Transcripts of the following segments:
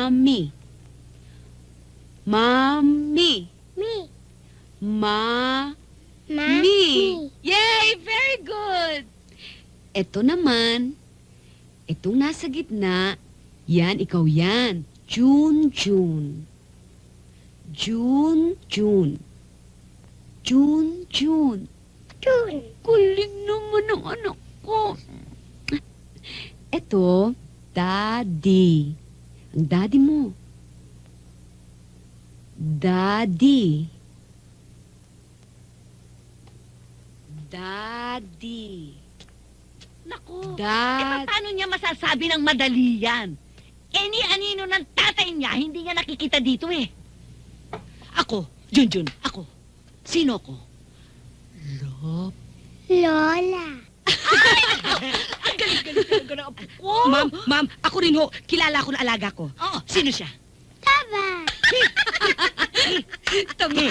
Mami. Mami. Me. Ma. Ma. Me. Yay! Very good! Ito naman, itong nasa gitna, yan, ikaw yan. June, June. June, June. June, June. June. Kuling naman ang anak ko. Ito, Daddy. Ang daddy mo. Daddy. Daddy. Naku, Dad. paano niya masasabi ng madali yan? Eh ni anino ng tatay niya, hindi niya nakikita dito eh. Ako, Junjun, ako. Sino ko? Love. Lola. Ang galing-galing ng apo ko. Ma'am, ako rin ho. Kilala ko na alaga ko. Oo, sino siya? Taba. Tama.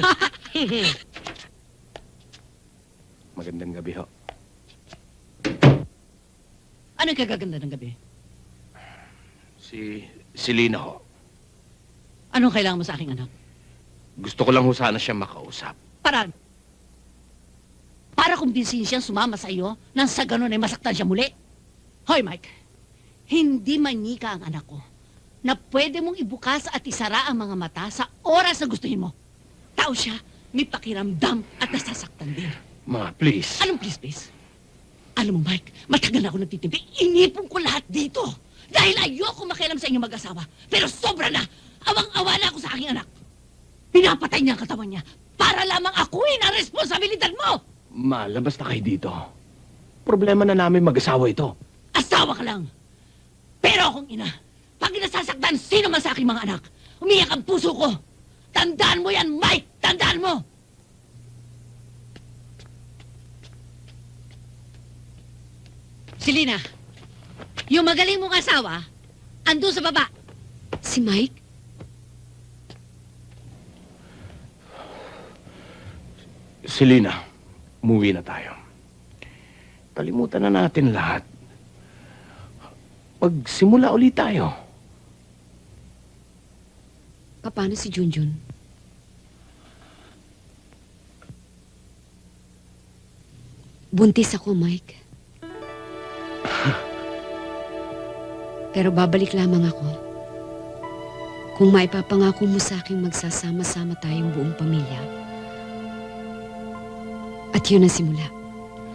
Magandang gabi ho. Anong kagaganda ng gabi? Si Lina ho. Anong kailangan mo sa aking anak? Gusto ko lang ho sana siya makausap. Para kumbinsihin siyang sumama sa iyo nang sa ganun ay masaktan siya muli. Hoy, Mike. Hindi manika ang anak ko na pwede mong ibukas at isara ang mga mata sa oras na gustuhin mo. Tao siya, may pakiramdam at nasasaktan din. Ma, please. Anong please? Alam mo, Mike, matagal na ako nagtitimpi. Inipon ko lahat dito. Dahil ayoko makialam sa inyong mag-asawa. Pero sobra na. Awang-awa na ako sa aking anak. Pinapatay niya ang katawan niya para lamang akuin ang responsibilidad mo. Ma, labas na kayo dito. Problema na namin mag-asawa ito. Asawa ka lang. Pero akong ina, pag nasasaktan sino man sa aking mga anak, umiyak ang puso ko. Tandaan mo yan, Mike! Tandaan mo! Selena, yung magaling mong asawa, andun sa baba. Si Mike? Si Lina, umuwi na tayo. Kalimutan na natin lahat. Magsimula ulit tayo. Paano si Junjun? Buntis ako, Mike. Pero babalik lamang ako kung maipapangako mo sa akin magsasama-sama tayong buong pamilya. At yun ang simula.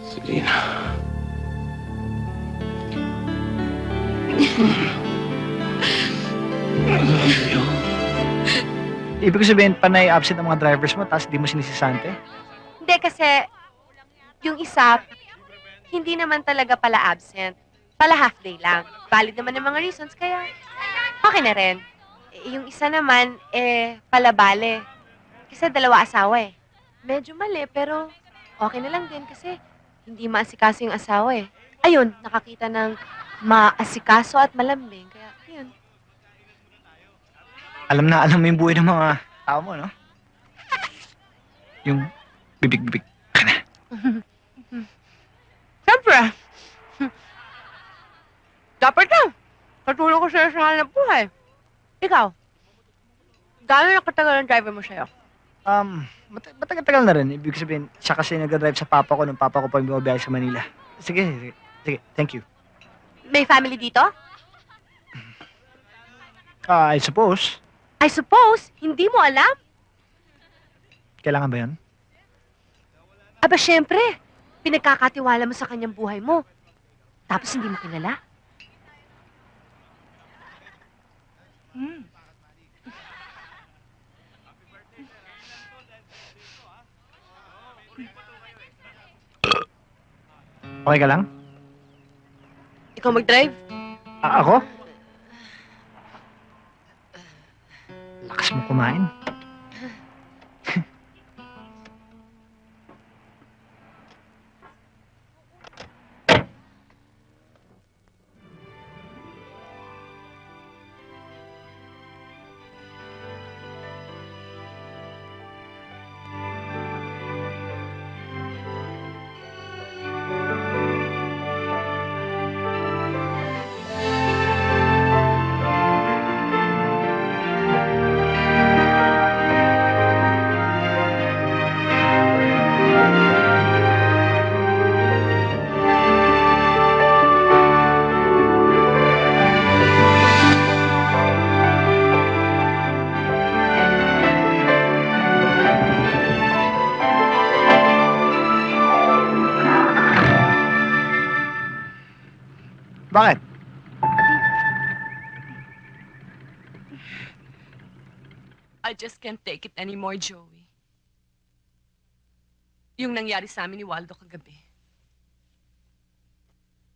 Si Lina. Ibig ko sabihin, panay absent ang mga drivers mo, tapos di mo sinisisante? Hindi kasi, yung isa, hindi naman talaga pala absent. Pala half day lang. Valid naman ang mga reasons, kaya okay na rin. Yung isa naman, pala bale. Kasi dalawa asawa eh. Medyo mali, pero okay na lang din kasi hindi maasikaso yung asawa eh. Ayun, nakakita ng maasikaso at malambing. Kaya, ayun. Alam na alam mo yung buhay ng mga tao mo, no? Yung bibig-bibig ka na. Siyempre. Dapat lang. Katulong ko sa'yo sa hanap buhay. Ikaw, gaano nakatagal ang driver mo sa'yo? Matagal-tagal na rin. Ibig sabihin, siya kasi nag-drive sa papa ko nung papa ko pa yung bumabiyahe sa Manila. Sige, thank you. May family dito? I suppose. I suppose, hindi mo alam? Kailangan ba yun? Aba, syempre. Pinagkakatiwala mo sa kanyang buhay mo. Tapos hindi mo kilala? Okay ka lang? Ikaw mag-drive? Ako? Lakas mo kumain. I just can't take it anymore, Joey. Yung nangyari sa amin ni Waldo kagabi.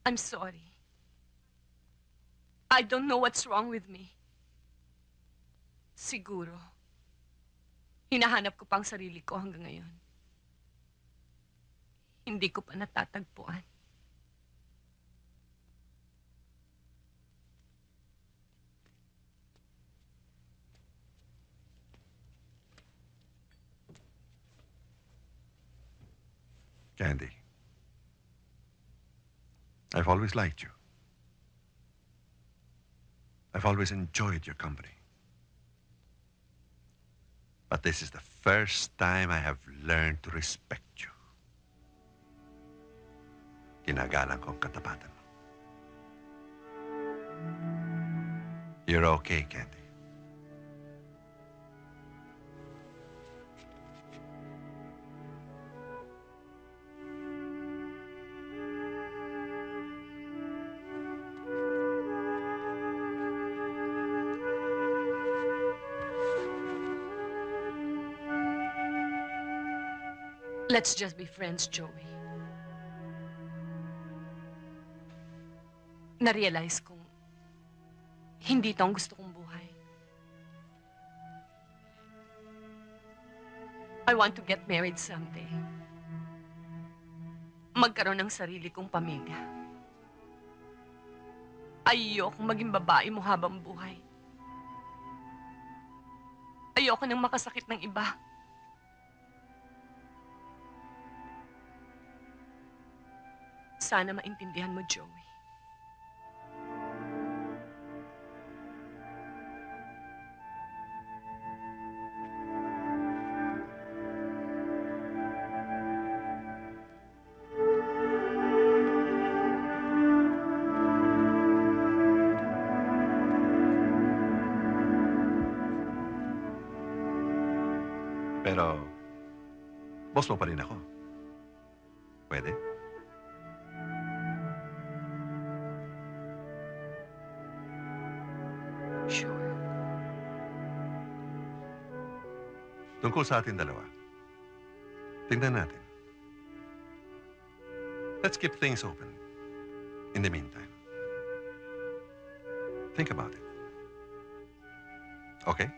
I'm sorry. I don't know what's wrong with me. Siguro, hinahanap ko pang sarili ko hanggang ngayon. Hindi ko pa natatagpuan. Candy, I've always liked you. I've always enjoyed your company. But this is the first time I have learned to respect you. Ginagalang ko ang katapatan mo. You're okay, Candy. Let's just be friends, Joey. Na-realize kong hindi ito ang gusto kong buhay. I want to get married someday. Magkaroon ng sarili kong pamilya. Ayokong maging babae mo habang buhay. Ayoko nang makasakit ng iba. Sana maintindihan mo, Joey. Pero, boss mo pa rin ako. Pwede? Sure. Tungkol sa ating dalawa. Tingnan natin. Let's keep things open. In the meantime. Think about it. Okay?